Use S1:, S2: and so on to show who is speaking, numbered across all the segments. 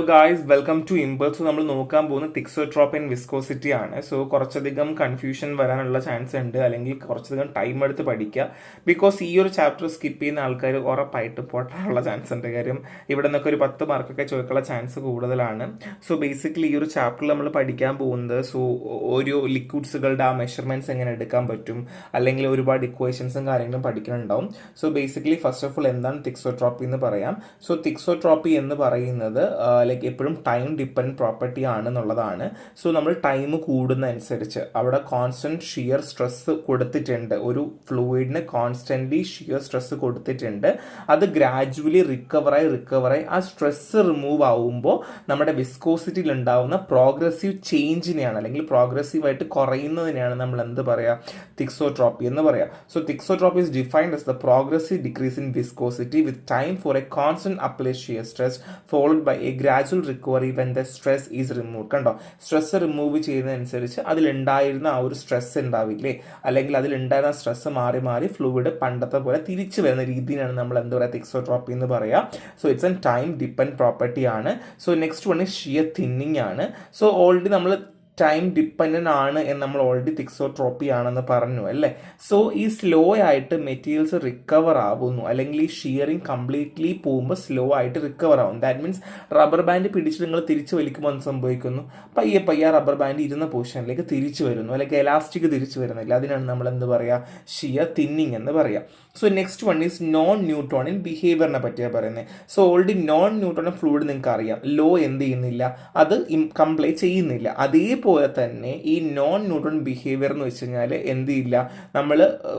S1: So guys, welcome to Impulse. So നമ്മൾ നോക്കാൻ പോകുന്ന തിക്സോട്രോപ്പി ആൻഡ് വിസ്കോസിറ്റി ആണ്. സോ കുറച്ചധികം കൺഫ്യൂഷൻ വരാനുള്ള ചാൻസ് ഉണ്ട്, അല്ലെങ്കിൽ കുറച്ചധികം ടൈം എടുത്ത് പഠിക്കുക. ബിക്കോസ് ഈ ഒരു ചാപ്റ്റർ സ്കിപ്പ് ചെയ്യുന്ന ആൾക്കാർ ഉറപ്പായിട്ട് പൊട്ടാനുള്ള ചാൻസ് ഉണ്ട്. കാര്യം ഇവിടെ നിന്നൊക്കെ ഒരു 10 മാർക്കൊക്കെ ചോദിക്കാനുള്ള ചാൻസ് കൂടുതലാണ്. സോ ബേസിക്കലി ഈ ഒരു ചാപ്റ്ററിൽ നമ്മൾ പഠിക്കാൻ പോകുന്നത് ഒരു ലിക്വിഡ്സുകളുടെ ആ മെഷർമെന്റ്സ് എങ്ങനെ എടുക്കാൻ പറ്റും, അല്ലെങ്കിൽ ഒരുപാട് ഇക്വേഷൻസും കാര്യങ്ങളും പഠിക്കുന്നുണ്ടാവും. So basically first of all എന്താണ് തിക്സോട്രോപ്പി എന്ന് പറയാം. സോ തിക്സോട്രോപ്പി എന്ന് പറയുന്നത് ലൈക്ക് എപ്പോഴും ടൈം ഡിപ്പെൻഡ് പ്രോപ്പർട്ടി ആണെന്നുള്ളതാണ്. സോ നമ്മൾ ടൈം കൂടുന്നതനുസരിച്ച് അവിടെ കോൺസ്റ്റന്റ് ഷിയർ സ്ട്രെസ് കൊടുത്തിട്ടുണ്ട്. ഒരു ഫ്ലൂയിഡിന് കോൺസ്റ്റന്റ്ലി ഷിയർ സ്ട്രെസ് കൊടുത്തിട്ടുണ്ട്. അത് ഗ്രാജുവലി റിക്കവറായി ആ സ്ട്രെസ് റിമൂവ് ആവുമ്പോൾ നമ്മുടെ വിസ്കോസിറ്റിയിൽ ഉണ്ടാവുന്ന പ്രോഗ്രസീവ് ചേഞ്ചിനെയാണ്, അല്ലെങ്കിൽ പ്രോഗ്രസീവായിട്ട് കുറയുന്നതിനെയാണ് നമ്മൾ എന്ത് പറയുക, തിക്സോട്രോപ്പി എന്ന് പറയാം. So thixotropy is defined as the progressive decrease in viscosity with time for a constant upward shear stress followed by a gradual recovery when the stress is removed. കണ്ടോ, സ്ട്രെസ് റിമൂവ് ചെയ്യുന്നതനുസരിച്ച് അതിലുണ്ടായിരുന്ന ആ ഒരു stress ഉണ്ടാവില്ലേ, അല്ലെങ്കിൽ അതിലുണ്ടായിരുന്ന stress മാറി fluid പണ്ടത്തെ പോലെ തിരിച്ചു വരുന്ന രീതിയിലാണ് നമ്മൾ എന്താ പറയുക, തിക്സോട്രോപ്പി എന്ന് പറയാം. So it's an time depend property ആണ്. So next one shear thinning ആണ്. സോ ഓൾറെഡി നമ്മൾ ടൈം ഡിപ്പെൻഡൻ്റ് ആണ് എന്ന് നമ്മൾ ഓൾറെഡി തിക്സോട്രോപ്പി ആണെന്ന് പറഞ്ഞു അല്ലേ. സോ ഈ സ്ലോ ആയിട്ട് മെറ്റീരിയൽസ് റിക്കവർ ആവുന്നു, അല്ലെങ്കിൽ ഈ ഷിയറിങ് കംപ്ലീറ്റ്ലി പോകുമ്പോൾ സ്ലോ ആയിട്ട് റിക്കവർ ആവും. ദാറ്റ് മീൻസ് റബ്ബർ ബാൻഡ് പിടിച്ച് നിങ്ങൾ തിരിച്ചു വലിക്കുമ്പോൾ എന്ത് സംഭവിക്കുന്നു, പയ്യെ റബ്ബർ ബാൻഡ് ഇരുന്ന പൊസിഷനിലേക്ക് തിരിച്ചു വരുന്നു, അല്ലെങ്കിൽ എലാസ്റ്റിക് തിരിച്ചു വരുന്നില്ല. അതിനാണ് നമ്മൾ എന്ത് പറയുക, ഷിയർ തിന്നിങ് എന്ന് പറയാം. So next one is non Newtonian ബിഹേവിയറിനെ പറ്റിയാണ് പറയുന്നത്. So already non Newtonian fluid നിങ്ങൾക്ക് അറിയാം, ലോ എന്ത് ചെയ്യുന്നില്ല, അത് കംപ്ലൈ ചെയ്യുന്നില്ല. അതേപോലെ തന്നെ ഈ നോൺ ന്യൂട്രൺ ബിഹേവിയർ എന്ന് വെച്ച് കഴിഞ്ഞാൽ എന്ത് ചെയ്യില്ല, നമ്മൾ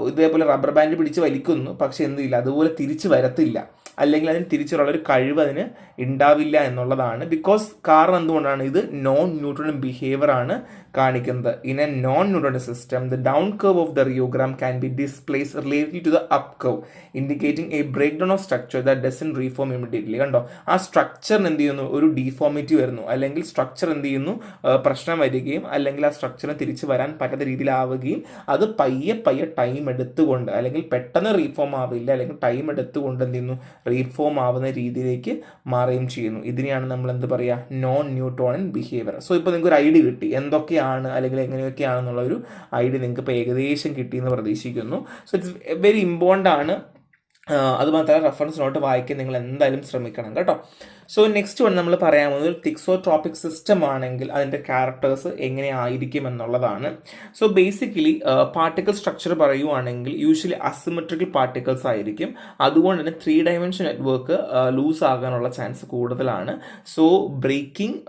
S1: ഇതേപോലെ റബ്ബർ ബാൻഡ് പിടിച്ച് വലിക്കുന്നു, പക്ഷെ എന്ത് ചെയ്യില്ല, അതുപോലെ തിരിച്ചു വരത്തില്ല, അല്ലെങ്കിൽ അതിന് തിരിച്ചുള്ള ഒരു കഴിവ് അതിന് ഉണ്ടാവില്ല എന്നുള്ളതാണ്. ബിക്കോസ് കാരണം എന്തുകൊണ്ടാണ്, ഇത് നോൺ ന്യൂട്രൺ ബിഹേവിയർ ആണ് കാണിക്കുന്നത്. In a non Newtonian system the down curve of the rheogram can be displace relative to the up curve indicating a break down of structure that doesn't reform immediately. കണ്ടോ, ആ സ്ട്രക്ചറിന് എന്ത് ചെയ്യുന്നു, ഒരു deformity വരുന്നു, അല്ലെങ്കിൽ structure എന്ത് ചെയ്യുന്നു, പ്രശ്നം വരികയും, അല്ലെങ്കിൽ ആ സ്ട്രക്ചറിന് തിരിച്ചു വരാൻ പറ്റാത്ത രീതിയിലാവുകയും, അത് പയ്യെ ടൈം എടുത്തുകൊണ്ട്, അല്ലെങ്കിൽ പെട്ടെന്ന് റീഫോം ആവില്ല, അല്ലെങ്കിൽ ടൈം എടുത്തുകൊണ്ട് എന്ത് ചെയ്യുന്നു, റീഫോം ആവുന്ന രീതിയിലേക്ക് മാറുകയും ചെയ്യുന്നു. ഇതിനെയാണ് നമ്മൾ എന്ത് പറയുക, നോൺ ന്യൂട്ടോണിയൻ ബിഹേവിയർ. സോ ഇപ്പോൾ നിങ്ങൾക്ക് ഒരു ഐഡിയ കിട്ടി എന്തൊക്കെയാണ്, അല്ലെങ്കിൽ എങ്ങനെയൊക്കെയാണെന്നുള്ള ഒരു ഐഡിയ നിങ്ങൾക്ക് ഇപ്പോൾ ഏകദേശം കിട്ടിയെന്ന് പ്രതീക്ഷിക്കുന്നു. സോ ഇറ്റ്സ് വെരി ഇമ്പോർട്ടൻ്റ് ആണ്. അതുമാത്രമല്ല റെഫറൻസ് നോട്ട് വായിക്കാൻ നിങ്ങൾ എന്തായാലും ശ്രമിക്കണം കേട്ടോ. സോ നെക്സ്റ്റ് വൺ നമ്മൾ പറയാൻ പോകുന്നത് ഒരു തിക്സോട്രോപ്പിക് സിസ്റ്റം ആണെങ്കിൽ അതിൻ്റെ ക്യാരക്ടേഴ്സ് എങ്ങനെ ആയിരിക്കും എന്നുള്ളതാണ്. സോ ബേസിക്കലി പാർട്ടിക്കിൾ സ്ട്രക്ചർ പറയുവാണെങ്കിൽ യൂഷ്വലി അസിമെട്രിക്കൽ പാർട്ടിക്കിൾസ് ആയിരിക്കും. അതുകൊണ്ട് തന്നെ 3 ഡയമെൻഷൻ നെറ്റ്വർക്ക് ലൂസ് ആകാനുള്ള ചാൻസ് കൂടുതലാണ്. So breaking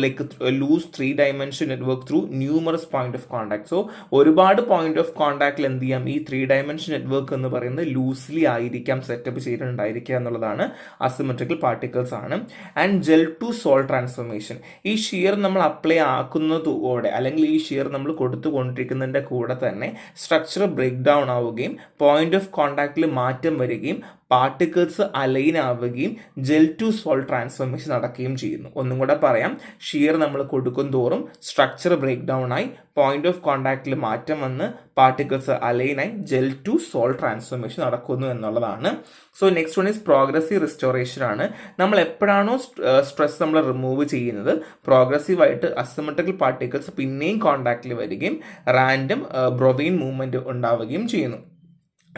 S1: like loose 3 dimension network through numerous point of contact. So ഒരുപാട് പോയിന്റ് ഓഫ് കോൺടാക്റ്റിൽ എന്ത് ചെയ്യാം, ഈ 3 ഡയമെൻഷൻ നെറ്റ്വർക്ക് എന്ന് പറയുന്നത് ലൂസ്ലി ആയിരിക്കാം സെറ്റപ്പ് ചെയ്തിട്ടുണ്ടായിരിക്കുക എന്നുള്ളതാണ്. അസിമെട്രിക്കൽ പാർട്ടിക്കിൾസ് ആണ്. And gel to sol transformation, ഈ ഷിയർ നമ്മൾ അപ്ലൈ ആക്കുന്നതോടെ, അല്ലെങ്കിൽ ഈ ഷിയർ നമ്മൾ കൊടുത്തുകൊണ്ടിരിക്കുന്നതിൻ്റെ കൂടെ തന്നെ സ്ട്രക്ചർ ബ്രേക്ക് ഡൗൺ ആവുകയും പോയിന്റ് ഓഫ് കോൺടാക്റ്റിൽ മാറ്റം വരികയും പാർട്ടിക്കിൾസ് അലൈൻ ആവുകയും ജെൽ ടു സോൾ ട്രാൻസ്ഫോർമേഷൻ നടക്കുകയും ചെയ്യുന്നു. ഒന്നും കൂടെ പറയാം, ഷിയർ നമ്മൾ കൊടുക്കും തോറും സ്ട്രക്ചർ ബ്രേക്ക് ഡൗൺ ആയി പോയിന്റ് ഓഫ് കോൺടാക്റ്റിൽ മാറ്റം വന്ന് പാർട്ടിക്കിൾസ് അലൈനായി ജെൽ ടു സോൾ ട്രാൻസ്ഫോർമേഷൻ നടക്കുന്നു എന്നുള്ളതാണ്. So next one is progressive restoration ആണ്. നമ്മൾ എപ്പോഴാണോ സ്ട്രെസ് നമ്മൾ റിമൂവ് ചെയ്യുന്നത്, പ്രോഗ്രസീവായിട്ട് അസിമെട്രിക്കൽ പാർട്ടിക്കിൾസ് പിന്നെയും കോൺടാക്റ്റിൽ വരികയും റാൻഡം ബ്രൊവൈൻ മൂവ്മെന്റ് ഉണ്ടാവുകയും ചെയ്യുന്നു.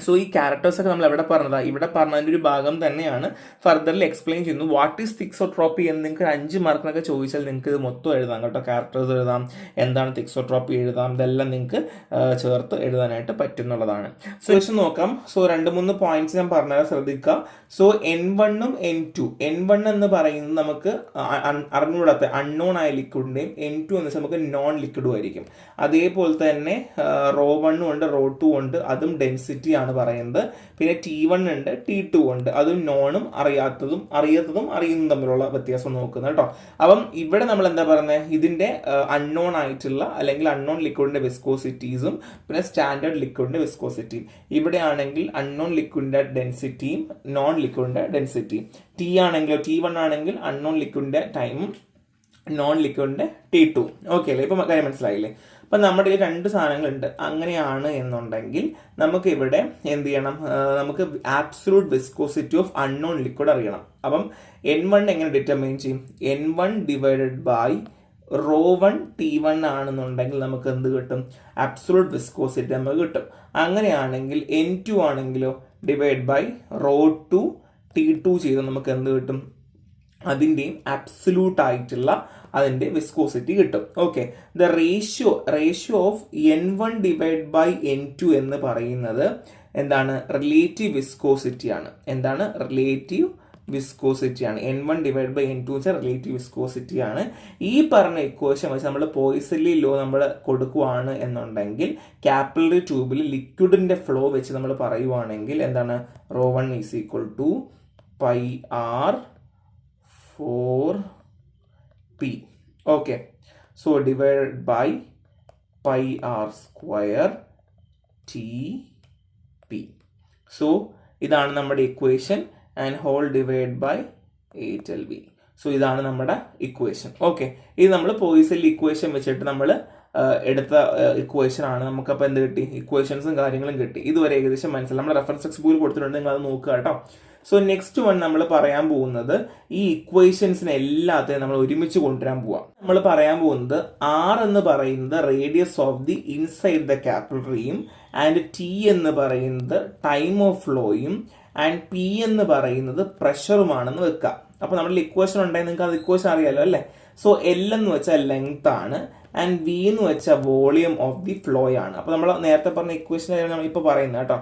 S1: സോ ഈ ക്യാരക്ടേഴ്സ് ഒക്കെ നമ്മൾ എവിടെ പറഞ്ഞതാണ്, ഇവിടെ പറഞ്ഞതിൻ്റെ ഒരു ഭാഗം തന്നെയാണ് ഫർദർലി എക്സ്പ്ലെയിൻ ചെയ്യുന്നു. വാട്ട് ഈസ് തിക്സോട്രോപ്പി എന്ന് നിങ്ങൾക്ക് 5 മാർക്കിനൊക്കെ ചോദിച്ചാൽ നിങ്ങൾക്ക് ഇത് മൊത്തം എഴുതാം കേട്ടോ. ക്യാരക്ടേഴ്സ് എഴുതാം, എന്താണ് തിക്സോട്രോപ്പി എഴുതാം, ഇതെല്ലാം നിങ്ങൾക്ക് ചേർത്ത് എഴുതാനായിട്ട് പറ്റുന്നുള്ളതാണ്. സോ ക്വസ്റ്റ്യൻ നോക്കാം. സോ 2-3 പോയിന്റ്സ് ഞാൻ പറഞ്ഞാൽ ശ്രദ്ധിക്കുക. സോ N1 ഉം N2, N1 എന്ന് പറയുന്നത് നമുക്ക് അറിഞ്ഞുകൂടാത്ത അൺനോൺ ആയ ലിക്വിഡിൻ്റെയും, N2 എന്ന് വെച്ചാൽ നമുക്ക് നോൺ ലിക്വിഡും ആയിരിക്കും. അതേപോലെ തന്നെ ρ1 ഉണ്ട്, ρ2 ഉണ്ട്, അതും ഡെൻസിറ്റി ആണ് പറയുന്നത്. പിന്നെ T1 ഉണ്ട്, T2 ഉണ്ട്, അതും നോണും അറിയാത്തതും അറിയുന്നതും തമ്മിലുള്ള വ്യത്യാസം നോക്കുന്നത് കേട്ടോ. അപ്പം ഇവിടെ നമ്മൾ എന്താ പറയുന്നത്, ഇതിന്റെ അൺനോൺ ആയിട്ടുള്ള, അല്ലെങ്കിൽ അൺനോൺ ലിക്വിഡിന്റെ വിസ്കോസിറ്റീസും പിന്നെ സ്റ്റാൻഡേർഡ് ലിക്വിഡിന്റെ വിസ്കോസിറ്റിയും. ഇവിടെ ആണെങ്കിൽ അൺനോൺ ലിക്വിഡിന്റെ ഡെൻസിറ്റിയും നോൺ ലിക്വിഡിന്റെ ഡെൻസിറ്റിയും. T1 ആണെങ്കിൽ അൺനോൺ ലിക്വിഡിന്റെ ടൈമും നോൺ ലിക്വിഡിന്റെ T2. ഓക്കെ അല്ലേ, ഇപ്പൊ കാര്യം മനസ്സിലായില്ലേ. അപ്പം നമ്മുടെ ഈ രണ്ട് സാധനങ്ങളുണ്ട്. അങ്ങനെയാണ് എന്നുണ്ടെങ്കിൽ നമുക്ക് ഇവിടെ എന്ത് ചെയ്യണം, നമുക്ക് absolute viscosity of unknown liquid അറിയണം. അപ്പം N1 എങ്ങനെ ഡിറ്റർമൈൻ ചെയ്യും? N1 ഡിവൈഡഡ് ബൈ ρ1 T1 ആണെന്നുണ്ടെങ്കിൽ നമുക്ക് എന്ത് കിട്ടും? ആബ്സലൂട്ട് വിസ്കോസിറ്റി നമുക്ക് കിട്ടും. അങ്ങനെയാണെങ്കിൽ N2 ആണെങ്കിലോ ഡിവൈഡ് ബൈ ρ2 T2 ചെയ്ത് നമുക്ക് എന്ത് കിട്ടും? അതിൻ്റെയും ആബ്സലൂട്ട് ആയിട്ടുള്ള അതിൻ്റെ വിസ്കോസിറ്റി കിട്ടും. Okay, the ratio of N1 divide by N2 എന്ന് പറയുന്നത് എന്താണ്? റിലേറ്റീവ് വിസ്കോസിറ്റി ആണ്. എന്താണ്? റിലേറ്റീവ് വിസ്കോസിറ്റി ആണ്. N1 ഡിവൈഡ് ബൈ N2 വെച്ചാൽ റിലേറ്റീവ് വിസ്കോസിറ്റി ആണ്. ഈ പറഞ്ഞ ഇക്വേഷൻ വെച്ച് നമ്മൾ പോയിസൺലി ലോ നമ്മൾ കൊടുക്കുവാണ് എന്നുണ്ടെങ്കിൽ കാപ്പിലറി ട്യൂബിൽ ലിക്വിഡിന്റെ ഫ്ലോ വെച്ച് നമ്മൾ പറയുവാണെങ്കിൽ എന്താണ്? ρ1 is equal to pi R 4p. Okay, so divide by pi R square TP. So ഇതാണ് നമ്മുടെ equation and whole divide by 8LV. So ഇതാണ് നമ്മുടെ ഇക്വേഷൻ. ഓക്കെ, ഇത് നമ്മൾ പോയിസൺലി ഇക്വേഷൻ വെച്ചിട്ട് നമ്മൾ എടുത്ത ഇക്വേഷൻ ആണ്. നമുക്കപ്പോൾ എന്ത് കിട്ടി? ഇക്വേഷൻസും കാര്യങ്ങളും കിട്ടി. ഇതുവരെ ഏകദേശം മനസ്സിലായി. നമ്മൾ റെഫറൻസ് ടെക്സ്റ്റ് ബുക്കിൽ കൊടുത്തിട്ടുണ്ട്, നിങ്ങൾ അത് നോക്കുക കേട്ടോ. സോ നെക്സ്റ്റ് വൺ നമ്മൾ പറയാൻ പോകുന്നത് ഈ ഇക്വേഷൻസിനെ എല്ലാത്തെയും നമ്മൾ ഒരുമിച്ച് കൊണ്ടുവരാൻ പോവാം. നമ്മൾ പറയാൻ പോകുന്നത് R എന്ന് പറയുന്നത് radius of the inside the കാപ്പിലറിയും ആൻഡ് T എന്ന് പറയുന്നത് ടൈം ഓഫ് ഫ്ലോയും ആൻഡ് P എന്ന് പറയുന്നത് പ്രഷറുമാണെന്ന് വെക്കുക. അപ്പോൾ നമ്മുടെ ഇക്വേഷൻ ഉണ്ടെങ്കിൽ നിങ്ങൾക്ക് അത് ഇക്വേഷൻ അറിയാലോ അല്ലേ? സോ L എന്ന് വെച്ചാൽ ലെങ്ത് ആണ് ആൻഡ് V എന്ന് വെച്ചാൽ വോളിയം ഓഫ് ദി ഫ്ലോ ആണ്. അപ്പോൾ നമ്മൾ നേരത്തെ പറഞ്ഞ ഇക്വേഷൻ നമ്മൾ ഇപ്പോൾ പറയുന്നത് കേട്ടോ.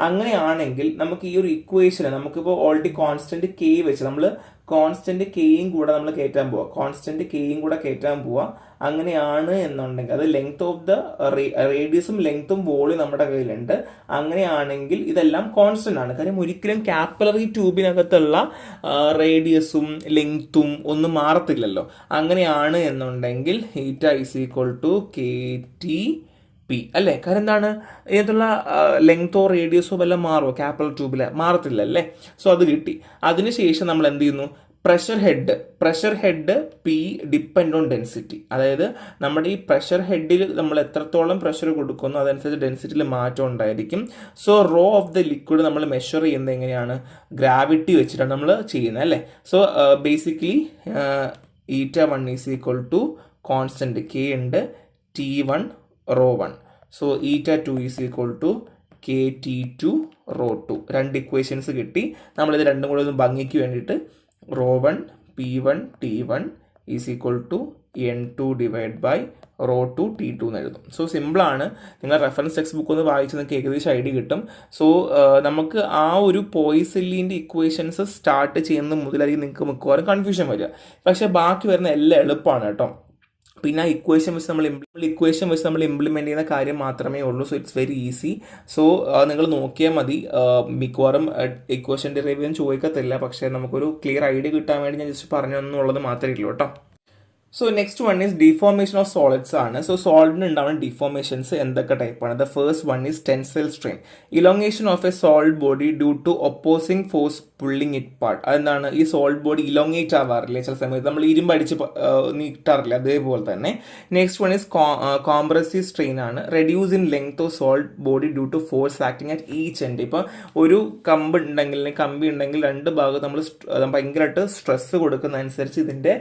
S1: അങ്ങനെയാണെങ്കിൽ നമുക്ക് ഈ ഒരു ഇക്വേഷന് നമുക്കിപ്പോൾ ഓൾറെഡി കോൺസ്റ്റന്റ് K വെച്ച് നമ്മൾ കോൺസ്റ്റന്റ് കെയും കൂടെ നമ്മൾ കയറ്റാൻ പോവാ. അങ്ങനെയാണ് എന്നുണ്ടെങ്കിൽ അത് ലെങ്ത് ഓഫ് ദ റേഡിയസും ലെങ്ത്തും വോളിയം നമ്മുടെ കയ്യിലുണ്ട്. അങ്ങനെയാണെങ്കിൽ ഇതെല്ലാം കോൺസ്റ്റന്റ് ആണ്. കാര്യം ഒരിക്കലും കാപ്പിലറി ട്യൂബിനകത്തുള്ള റേഡിയസും ലെങ്ത്തും ഒന്നും മാറത്തില്ലല്ലോ. അങ്ങനെയാണ് എന്നുണ്ടെങ്കിൽ ഈറ്റ ഈസ് ഈക്വൽ ടു KTP അല്ലേ? കാരണം എന്താണ്? ഇതിനകത്തുള്ള ലെങ്തോ റേഡിയസോ വല്ലതും മാറുമോ? കാപ്പിലറി ട്യൂബിൽ മാറത്തില്ല അല്ലേ? സോ അത് കിട്ടി. അതിനുശേഷം നമ്മൾ എന്ത് ചെയ്യുന്നു? Pressure head P depend on density. അതായത് നമ്മുടെ ഈ പ്രഷർ ഹെഡിൽ നമ്മൾ എത്രത്തോളം പ്രഷർ കൊടുക്കുന്നു അതനുസരിച്ച് ഡെൻസിറ്റിയിൽ മാറ്റം ഉണ്ടായിരിക്കും. So rho of the liquid നമ്മൾ മെഷർ ചെയ്യുന്നത് എങ്ങനെയാണ്? ഗ്രാവിറ്റി വെച്ചിട്ടാണ് നമ്മൾ ചെയ്യുന്നത് അല്ലേ? So basically η1 is equal to constant K ഉണ്ട്, T1 ρ1. So η2 is equal to KT2 ρ2. രണ്ട് ഇക്വേഷൻസ് കിട്ടി. നമ്മളിത് രണ്ടും കൂടെ ഒന്ന് ഭംഗിക്ക് വേണ്ടിയിട്ട് ρ1 P1 T1 is equal to N2 divide by ρ2 T2 എന്ന് എഴുതും. സോ സിമ്പിളാണ്. നിങ്ങൾ റെഫറൻസ് ടെക്സ്റ്റ് ബുക്ക് ഒന്ന് വായിച്ച് നിങ്ങൾക്ക് ഏകദേശം ഐഡിയ കിട്ടും. സോ നമുക്ക് ആ ഒരു പോയിസൺലിൻ്റെ ഇക്വേഷൻസ് സ്റ്റാർട്ട് ചെയ്യുന്നത് മുതലായിരിക്കും നിങ്ങൾക്ക് മിക്കവാറും കൺഫ്യൂഷൻ വരിക. പക്ഷേ ബാക്കി വരുന്ന എല്ലാം എളുപ്പമാണ് കേട്ടോ. പിന്നെ ഇക്വേഷൻ വെച്ച് നമ്മൾ ഇംപ്ലിമെൻറ്റ് ചെയ്യുന്ന കാര്യം മാത്രമേ ഉള്ളൂ. So it's very easy. So നിങ്ങൾ നോക്കിയാൽ മതി. മിക്കവാറും ഇക്വേഷൻ ഡെറിവേഷൻ ചോദിക്കത്തില്ല, പക്ഷേ നമുക്കൊരു ക്ലിയർ ഐഡിയ കിട്ടാൻ വേണ്ടി ഞാൻ ജസ്റ്റ് പറഞ്ഞു എന്നുള്ളത് മാത്രമേ ഉള്ളൂ കേട്ടോ. So next one is deformation of solids ആണ്. സോ സോളിഡിന് ഉണ്ടാവുന്ന ഡിഫോർമേഷൻസ് എന്തൊക്കെ ടൈപ്പാണ്? The first one is tensile strain, elongation of a solid body due to opposing force pulling it part. അതെന്താണ്? ഈ സോളിഡ് ബോഡി ഇലോങ്ങേറ്റ് ആവാറില്ലേ ചില സമയത്ത്? നമ്മൾ ഇരുമ്പ് അടിച്ച് നീട്ടാറില്ല, അതേപോലെ തന്നെ. Next one is compressive strain ആണ്, reduce in length of solid body due to force acting at each end. ഇപ്പോൾ ഒരു കമ്പി ഉണ്ടെങ്കിൽ രണ്ട് ഭാഗത്ത് നമ്മൾ ഭയങ്കരമായിട്ട് സ്ട്രെസ് കൊടുക്കുന്ന അനുസരിച്ച് ഇതിൻ്റെ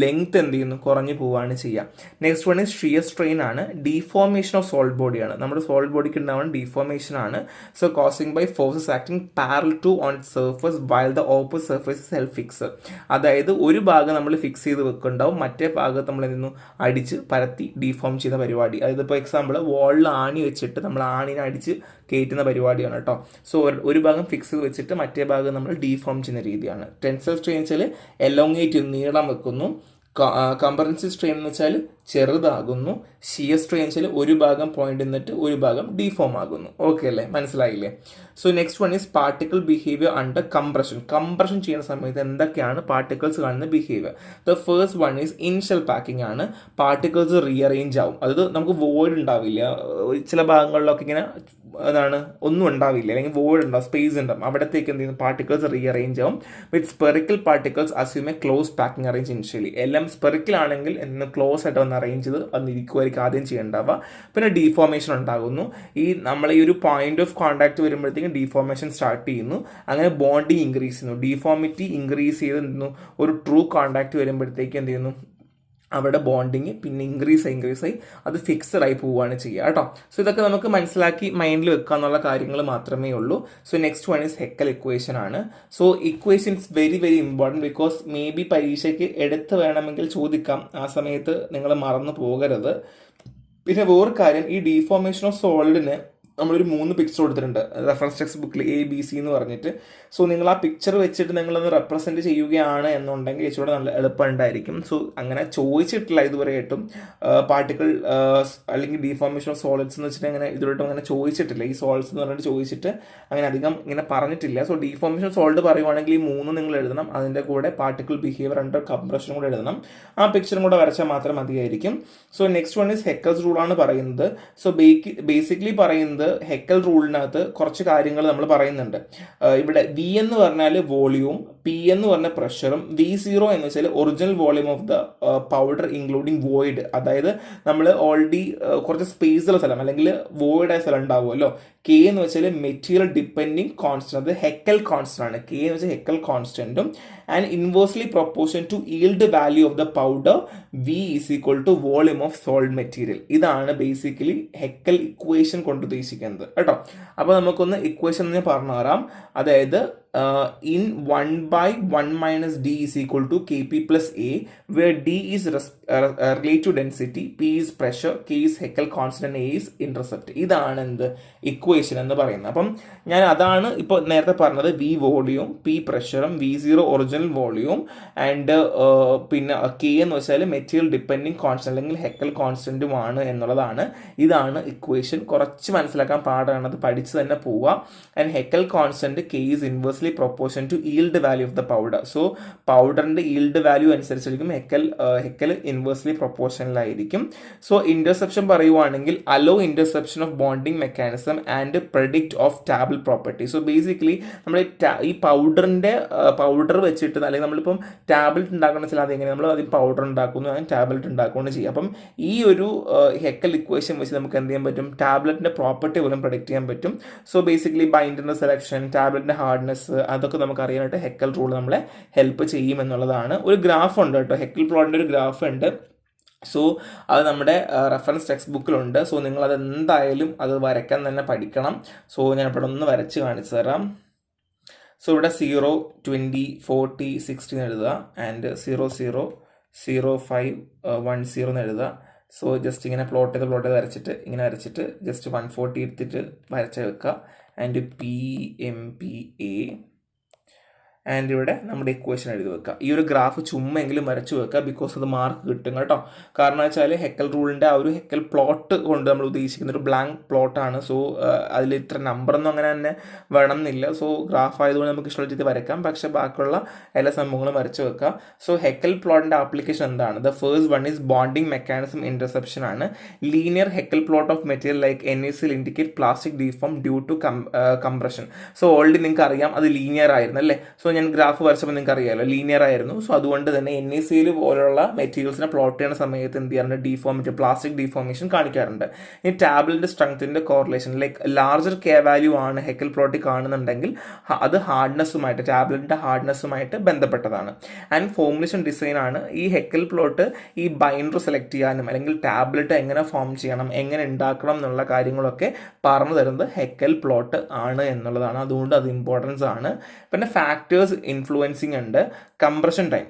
S1: ലെങ്ത് എന്ത് ചെയ്യുന്നു? കുറഞ്ഞു പോവുകയാണ് ചെയ്യുക. Next one is shear strain ആണ്, ഡീഫോർമേഷൻ ഓഫ് സോളിഡ് ബോഡിയാണ്. നമ്മുടെ സോളിഡ് ബോഡിക്ക് ഉണ്ടാവുന്ന ഡീഫോർമേഷൻ ആണ്. So causing by forces acting parallel to on surface while the opposite surface self fix. അതായത് ഒരു ഭാഗം നമ്മൾ ഫിക്സ് ചെയ്ത് വെക്കുന്നുണ്ടാവും, മറ്റേ ഭാഗത്ത് നമ്മൾ എന്തെന്നു അടിച്ച് പരത്തി ഡീഫോം ചെയ്യുന്ന പരിപാടി. അതായത് ഇപ്പോൾ എക്സാമ്പിൾ വാളിൽ ആണി വെച്ചിട്ട് നമ്മൾ ആണിനെ അടിച്ച് കയറ്റുന്ന പരിപാടിയാണ് കേട്ടോ. സോ ഒരു ഭാഗം ഫിക്സ് ചെയ്ത് വെച്ചിട്ട് മറ്റേ ഭാഗം നമ്മൾ ഡീഫോം ചെയ്യുന്ന രീതിയാണ്. ടെൻസൈൽ സ്ട്രെയിൻ വെച്ചാൽ എലോങ്ങേറ്റ് നീളം വെക്കുന്നു, കംപ്രസീവ് സ്ട്രെയിൻ എന്ന് വെച്ചാൽ ചെറുതാകുന്നു, ഷിയർ സ്ട്രെയിൻ വെച്ചാൽ ഒരു ഭാഗം പോയിന്റ് നിന്നിട്ട് ഒരു ഭാഗം ഡീഫോം ആകുന്നു. ഓക്കെ അല്ലേ? മനസ്സിലായില്ലേ? So next one is particle behaviour under compression ചെയ്യുന്ന സമയത്ത് എന്തൊക്കെയാണ് പാർട്ടിക്കിൾസ് കാണുന്ന behaviour? The first one is initial packing ആണ്. പാർട്ടിക്കിൾസ് റീഅറേഞ്ച് ആവും. അത് നമുക്ക് വോയിഡ് ഉണ്ടാവില്ല, ചില ഭാഗങ്ങളിലൊക്കെ ഇങ്ങനെ എന്താണ് ഒന്നും ഉണ്ടാവില്ല, അല്ലെങ്കിൽ വോയിഡ് ഉണ്ടാവും, സ്പേസ് ഉണ്ടാവും. അവിടത്തേക്ക് എന്ത് ചെയ്യുന്നു, പാർട്ടിക്കിൾസ് റീഅറേഞ്ച് ആവും. With spherical particles assume a close packing arrange initially. എല്ലാം സ്പെറിക്കൽ ആണെങ്കിൽ എന്ന് ക്ലോസ് ആയിട്ട് വന്ന് അറേഞ്ച് ചെയ്ത് വന്നിരിക്കുമായിരിക്കും ആദ്യം ചെയ്യേണ്ടാവുക. പിന്നെ ഡീഫോർമേഷൻ ഉണ്ടാകുന്നു. നമ്മൾ ഈ ഒരു പോയിന്റ് ഓഫ് കോൺടാക്ട് വരുമ്പോഴത്തേക്കും ഡീഫോർമേഷൻ സ്റ്റാർട്ട് ചെയ്യുന്നു. അങ്ങനെ ബോണ്ടിങ് ഇൻക്രീസ് ചെയ്യുന്നു, ഡീഫോമിറ്റി ഇൻക്രീസ് ചെയ്ത് ഒരു ട്രൂ കോൺടാക്ട് വരുമ്പോഴത്തേക്കും എന്ത് ചെയ്യുന്നു, അവിടെ ബോണ്ടിങ് പിന്നെ ഇൻക്രീസ് ആയി അത് ഫിക്സഡ് ആയി പോവുകയാണ് ചെയ്യുക കേട്ടോ. സോ ഇതൊക്കെ നമുക്ക് മനസ്സിലാക്കി മൈൻഡിൽ വെക്കുക എന്നുള്ള കാര്യങ്ങൾ മാത്രമേ ഉള്ളൂ. So next one is Heckel equation ആണ്. So equation is very very important, because may be പരീക്ഷയ്ക്ക് എടുത്ത് വേണമെങ്കിൽ ചോദിക്കാം, ആ സമയത്ത് നിങ്ങൾ മറന്നു പോകരുത്. പിന്നെ വേറൊരു കാര്യം, ഈ ഡീഫോർമേഷൻ ഓഫ് സോളിഡിന് നമ്മളൊരു 3 പിക്ചർ കൊടുത്തിട്ടുണ്ട് റെഫറൻസ് ടെക്സ്റ്റ് ബുക്കിൽ, ABC എന്ന് പറഞ്ഞിട്ട്. സോ നിങ്ങൾ ആ പിക്ചർ വെച്ചിട്ട് നിങ്ങളൊന്ന് റെപ്രസെൻറ്റ് ചെയ്യുകയാണ് എന്നുണ്ടെങ്കിൽ ഇച്ചിരി നല്ല എളുപ്പമുണ്ടായിരിക്കും. സോ അങ്ങനെ ചോദിച്ചിട്ടില്ല ഇതുവരെയായിട്ടും പാർട്ടിക്കിൾ അല്ലെങ്കിൽ ഡീഫോർമേഷൻ ഓഫ് സോളിഡ്സ് എന്ന് വെച്ചിട്ട് അങ്ങനെ ഇതുവരെയായിട്ടും അങ്ങനെ ചോദിച്ചിട്ടില്ല. ഈ സോൾസ് എന്ന് പറഞ്ഞിട്ട് ചോദിച്ചിട്ട് അങ്ങനെ അധികം ഇങ്ങനെ പറഞ്ഞിട്ടില്ല. സോ ഡീഫോർമേഷൻ ഓഫ് സോൾഡ് പറയുവാണെങ്കിൽ ഈ 3 നിങ്ങൾ എഴുതണം, അതിൻ്റെ കൂടെ പാർട്ടിക്കിൾ ബിഹേവിയർ അണ്ടർ കംപ്രഷനും കൂടെ എഴുതണം. ആ പിക്ചറും കൂടെ വരച്ചാൽ മാത്രം മതിയായിരിക്കും. So next one is Heckel's rule ആണ് പറയുന്നത്. സോ ബേസിക്കലി പറയുന്നത് ഹെക്കൽ റൂളിനകത്ത് കുറച്ച് കാര്യങ്ങൾ നമ്മൾ പറയുന്നുണ്ട്. ഇവിടെ V എന്ന് പറഞ്ഞാൽ വോളിയൂം, P എന്ന് പറഞ്ഞ പ്രഷറും, V0 എന്ന് വെച്ചാൽ original volume of the powder including void. അതായത് നമ്മൾ ഓൾറെഡി കുറച്ച് സ്പേസുള്ള സ്ഥലം അല്ലെങ്കിൽ വോയിഡ് ആയ സ്ഥലം ഉണ്ടാവുമല്ലോ. K എന്ന് വെച്ചാൽ മെറ്റീരിയൽ ഡിപ്പെൻഡിങ് കോൺസ്റ്റന്റ്, അത് ഹെക്കൽ കോൺസ്റ്റന്റ് ആണ്. K എന്ന് വെച്ചാൽ ഹെക്കൽ കോൺസ്റ്റന്റും and inversely proportion to yield value of the powder V is equal to volume of solid material. ഇതാണ് ബേസിക്കലി ഹെക്കൽ ഇക്വേഷൻ കൊണ്ട് ഉദ്ദേശിക്കുന്നത് കേട്ടോ. അപ്പോൾ നമുക്കൊന്ന് ഇക്വേഷൻ ഞാൻ പറഞ്ഞു തരാം. അതായത് in 1/1 minus d is equal to Kp plus A, where d is relative density, P is pressure, K is Heckel constant, A is intercept. ഇതാണ് എന്ത് ഇക്വേഷൻ എന്ന് പറയുന്നത്. അപ്പം ഞാൻ അതാണ് ഇപ്പോൾ നേരത്തെ പറഞ്ഞത്. V വോളിയൂം, P പ്രഷറും, V0 ഒറിജിനൽ വോളിയൂം ആൻഡ് പിന്നെ K എന്ന് വെച്ചാൽ മെറ്റീരിയൽ ഡിപ്പെൻഡിങ് കോൺസ്റ്റന്റ് അല്ലെങ്കിൽ ഹെക്കൽ കോൺസ്റ്റന്റുമാണ് എന്നുള്ളതാണ്. ഇതാണ് ഇക്വേഷൻ. കുറച്ച് മനസ്സിലാക്കാൻ പാടാണ്, അത് പഠിച്ച് തന്നെ പോവുക. And Haeckel constant K is inversely proportion to yield value of the powder. So പൗഡറിന്റെ yield value അനുസരിച്ചിരിക്കും ഹെക്കൽ ഇൻവേഴ്സ്ലി പ്രൊപ്പോർഷനിലായിരിക്കും. സോ ഇന്റർസെപ്ഷൻ പറയുവാണെങ്കിൽ hello interception of bonding mechanism and predict of table property. So basically നമ്മൾ ഈ powder വെച്ചിട്ട് അല്ലെങ്കിൽ നമ്മളിപ്പം tablet ഉണ്ടാക്കുന്ന വെച്ചാൽ അതെങ്ങനെ നമ്മൾ അതിൽ പൗഡർ ഉണ്ടാക്കുന്നു, അതിന് ടാബ്ലറ്റ് ഉണ്ടാക്കുകയാണ് ചെയ്യുക. അപ്പം ഈ ഒരു ഹെക്കൽ ഇക്വേഷൻ വെച്ച് നമുക്ക് എന്ത് ചെയ്യാൻ പറ്റും, ടാബ്ലറ്റിന്റെ പ്രോപ്പർട്ടി പോലും പ്രെഡിക്റ്റ് ചെയ്യാൻ പറ്റും. സോ ബേസിക്കലി ബൈൻഡറിന്റെ സെലക്ഷൻ, ടാബ്ലറ്റിന്റെ ഹാർഡ്നെസ്, അതൊക്കെ നമുക്ക് അറിയാനായിട്ട് ഹെക്കൽ റൂൾ നമ്മളെ ഹെൽപ്പ് ചെയ്യും എന്നുള്ളതാണ്. ഒരു ഗ്രാഫ് ഉണ്ട് കേട്ടോ, ഹെക്കൽ പ്ലോട്ടിൻ്റെ ഒരു ഗ്രാഫ് ഉണ്ട്. സോ അത് നമ്മുടെ റെഫറൻസ് ടെക്സ്റ്റ് ബുക്കിലുണ്ട്. സോ നിങ്ങളത് എന്തായാലും അത് വരയ്ക്കാൻ തന്നെ പഠിക്കണം. സോ ഞാൻ ഇവിടെ ഒന്ന് വരച്ച് കാണിച്ചു തരാം. സോ ഇവിടെ 0, 20, 40, 60 എന്ന് എഴുതുക ആൻഡ് 0, 0, 0, 5, 1, 0 എന്ന് എഴുതുക. സോ ജസ്റ്റ് ഇങ്ങനെ പ്ലോട്ട് ചെയ്ത് ഇങ്ങനെ വരച്ചിട്ട് ജസ്റ്റ് 140 എടുത്തിട്ട് വരച്ച് വെക്കുക. ആൻഡ് PMPA ആൻഡ് ഇവിടെ നമ്മുടെ ഇക്വേഷൻ എഴുതി വെക്കുക. ഈ ഒരു ഗ്രാഫ് ചുമ്മെങ്കിലും വരച്ചു വെക്കുക, ബിക്കോസ് അത് മാർക്ക് കിട്ടും കേട്ടോ. കാരണം വെച്ചാൽ ഹെക്കൽ റൂളിൻ്റെ ആ ഒരു ഹെക്കൽ പ്ലോട്ട് കൊണ്ട് നമ്മൾ ഉദ്ദേശിക്കുന്ന ഒരു ബ്ലാങ്ക് പ്ലോട്ടാണ്. സോ അതിൽ ഇത്ര നമ്പറൊന്നും അങ്ങനെ തന്നെ വേണം എന്നില്ല. സോ ഗ്രാഫ് ആയതുകൊണ്ട് നമുക്ക് ഇഷ്ടമുള്ള രീതി വരയ്ക്കാം, പക്ഷെ ബാക്കിയുള്ള എല്ലാ സംഭവങ്ങളും വരച്ചു വെക്കുക. സോ ഹെക്കൽ പ്ലോട്ടിൻ്റെ ആപ്ലിക്കേഷൻ എന്താണ്? The first one is bonding mechanism interception ആണ്. Linear Heckel plot of material like NaCl indicate plastic deform due to compression. So already നിങ്ങൾക്ക് അറിയാം അത് ലീനിയർ ആയിരുന്നു അല്ലേ. സോ ഞാൻ ഗ്രാഫ് വരച്ചപ്പോൾ നിങ്ങൾക്ക് അറിയാമല്ലോ ലീനിയർ ആയിരുന്നു. സോ അതുകൊണ്ട് തന്നെ NaCl പോലുള്ള മെറ്റീരിയൽസിനെ പ്ലോട്ട് ചെയ്യുന്ന സമയത്ത് എന്ത് ചെയ്യാറുണ്ട്, ഡീഫോമിറ്റി, പ്ലാസ്റ്റിക് ഡീഫോമേഷൻ കാണിക്കാറുണ്ട്. ഈ ടാബ്ലറ്റിന്റെ സ്ട്രെങ്ത്തിന്റെ correlation like larger K value ആണ് ഹെക്കൽ പ്ലോട്ടിൽ കാണുന്നുണ്ടെങ്കിൽ അത് ഹാർഡ്നെസ്സുമായിട്ട്, ടാബ്ലറ്റിന്റെ ഹാർഡ്നെസ്സുമായിട്ട് ബന്ധപ്പെട്ടതാണ്. ആൻഡ് ഫോർമുലേഷൻ ഡിസൈൻ ആണ്. ഈ ഹെക്കൽ പ്ലോട്ട് ഈ ബൈൻഡർ സെലക്ട് ചെയ്യാനും അല്ലെങ്കിൽ ടാബ്ലറ്റ് എങ്ങനെ ഫോം ചെയ്യണം, എങ്ങനെ ഉണ്ടാക്കണം എന്നുള്ള കാര്യങ്ങളൊക്കെ പറഞ്ഞു തരുന്നത് ഹെക്കൽ പ്ലോട്ട് ആണ് എന്നുള്ളതാണ്. അതുകൊണ്ട് അത് ഇമ്പോർട്ടൻസ് ആണ്. പിന്നെ ഫാക്ടേഴ്സ് ഇൻഫ്ലുവൻസിങ് ഉണ്ട്. കംപ്രഷൻ ടൈം,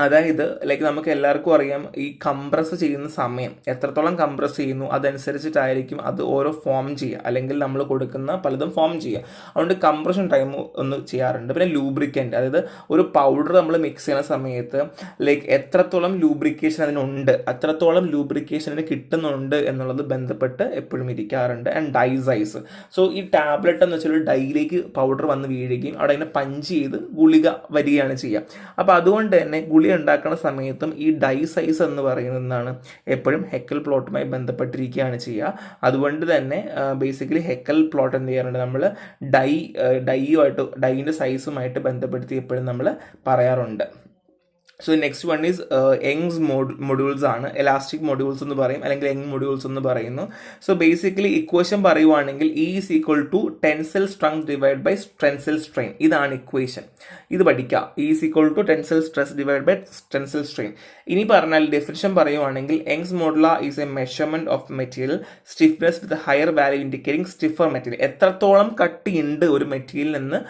S1: അതായത് ലൈക്ക് നമുക്ക് എല്ലാവർക്കും അറിയാം ഈ കംപ്രസ് ചെയ്യുന്ന സമയം എത്രത്തോളം കംപ്രസ് ചെയ്യുന്നു അതനുസരിച്ചിട്ടായിരിക്കും അത് ഓരോ ഫോം ചെയ്യുക, അല്ലെങ്കിൽ നമ്മൾ കൊടുക്കുന്ന പലതും ഫോം ചെയ്യുക. അതുകൊണ്ട് കംപ്രഷൻ ടൈം ഒന്ന് ചെയ്യാറുണ്ട്. പിന്നെ ലൂബ്രിക്കൻ്റ്, അതായത് ഒരു പൗഡർ നമ്മൾ മിക്സ് ചെയ്യുന്ന സമയത്ത് ലൈക്ക് എത്രത്തോളം ലൂബ്രിക്കേഷൻ അതിനുണ്ട്, അത്രത്തോളം ലൂബ്രിക്കേഷന് കിട്ടുന്നുണ്ട് എന്നുള്ളത് ബന്ധപ്പെട്ട് എപ്പോഴും ഇരിക്കാറുണ്ട്. And die size. സോ ഈ ടാബ്ലറ്റ് എന്ന് വെച്ചാൽ ഡൈയിലേക്ക് പൗഡർ വന്ന് വീഴുകയും അവിടെ അതിനെ പഞ്ച് ചെയ്ത് ഗുളിക വരികയാണ് ചെയ്യുക. അപ്പോൾ അതുകൊണ്ട് തന്നെ അസംബ്ലി ഉണ്ടാക്കുന്ന സമയത്തും ഈ ഡൈ സൈസ് എന്ന് പറയുന്നതാണ് എപ്പോഴും ഹെക്കൽ പ്ലോട്ടുമായി ബന്ധപ്പെട്ടിരിക്കുകയാണ് ചെയ്യുക. അതുകൊണ്ട് തന്നെ ബേസിക്കലി ഹെക്കൽ പ്ലോട്ട് എന്ത് ചെയ്യാറുണ്ട്, നമ്മൾ ഡൈയിൻ്റെ സൈസുമായിട്ട് ബന്ധപ്പെടുത്തി എപ്പോഴും നമ്മൾ പറയാറുണ്ട്. So next one is Young's modulus ആണ്. എലാസ്റ്റിക് മൊഡ്യൂൾസ് എന്ന് പറയും, അല്ലെങ്കിൽ യങ് മൊഡ്യൂൾസ് എന്ന് പറയുന്നു. സോ ബേസിക്കലി ഇക്വേഷൻ പറയുവാണെങ്കിൽ E is equal to tensile strength divide by tensile strain. ഇതാണ് ഇക്വേഷൻ. ഇത് പഠിക്കാം. E is equal to tensile stress divide by tensile strain. ഇനി പറഞ്ഞാൽ ഡെഫിനിഷൻ പറയുവാണെങ്കിൽ Young's modulus is a measurement of material stiffness with higher value indicating stiffer material. എത്രത്തോളം കട്ടിയുണ്ട് ഒരു material എന്ന്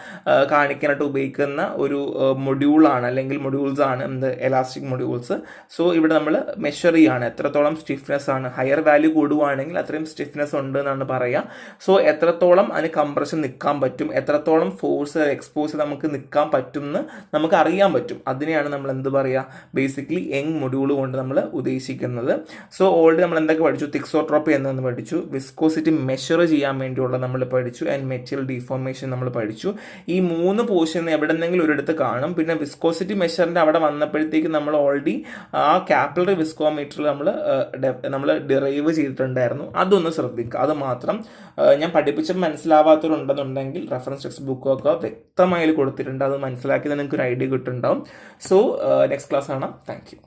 S1: കാണിക്കാനായിട്ട് ഉപയോഗിക്കുന്ന ഒരു മൊഡ്യൂളാണ്, അല്ലെങ്കിൽ മൊഡ്യൂൾസ് ആണ് എലാസ്റ്റിക് മൊഡ്യൂൾസ്. സോ ഇവിടെ നമ്മൾ മെഷർ ചെയ്യാണ് എത്രത്തോളം സ്റ്റിഫ്നെസ് ആണ്. ഹയർ വാല്യൂ കൂടുവാണെങ്കിൽ അത്രയും സ്റ്റിഫ്നെസ് ഉണ്ട് എന്നാണ് പറയുക. സോ എത്രത്തോളം അതിന് കംപ്രഷൻ നിൽക്കാൻ പറ്റും, എത്രത്തോളം ഫോഴ്സ് എക്സ്പോസ് നമുക്ക് നിൽക്കാൻ പറ്റും എന്ന് നമുക്ക് അറിയാൻ പറ്റും. അതിനെയാണ് നമ്മൾ എന്ത് പറയുക, ബേസിക്കലി യങ് മൊഡ്യൂൾ കൊണ്ട് നമ്മൾ ഉദ്ദേശിക്കുന്നത്. സോ ഓൾറെഡി നമ്മൾ എന്തൊക്കെ പഠിച്ചു, തിക്സോട്രോപ്പി എന്നൊന്ന് പഠിച്ചു, വിസ്കോസിറ്റി മെഷർ ചെയ്യാൻ വേണ്ടിയുള്ള നമ്മൾ പഠിച്ചു, ആൻഡ് മെറ്റീരിയൽ ഡീഫോർമേഷൻ നമ്മൾ പഠിച്ചു. ഈ 3 പോർഷൻ എവിടെന്നെങ്കിലും ഒരിടത്ത് കാണും. പിന്നെ വിസ്കോസിറ്റി മെഷറിൻ്റെ അവിടെ വന്നപ്പോഴത്തേക്ക് നമ്മൾ ഓൾറെഡി ആ കാപ്പിലറി വിസ്കോമീറ്റർ നമ്മൾ ഡിറൈവ് ചെയ്തിട്ടുണ്ടായിരുന്നു. അതൊന്ന് ശ്രദ്ധിക്കുക. അത് മാത്രം ഞാൻ പഠിപ്പിച്ച മനസ്സിലാവാത്തവരുണ്ടെന്നുണ്ടെങ്കിൽ റെഫറൻസ് ടെക്സ്റ്റ് ബുക്കൊക്കെ വ്യക്തമായി കൊടുത്തിട്ടുണ്ട്. അത് മനസ്സിലാക്കി നിങ്ങൾക്ക് ഒരു ഐഡിയ കിട്ടുന്നുണ്ടാവും. സോ നെക്സ്റ്റ് ക്ലാസ് കാണാം. Thank you.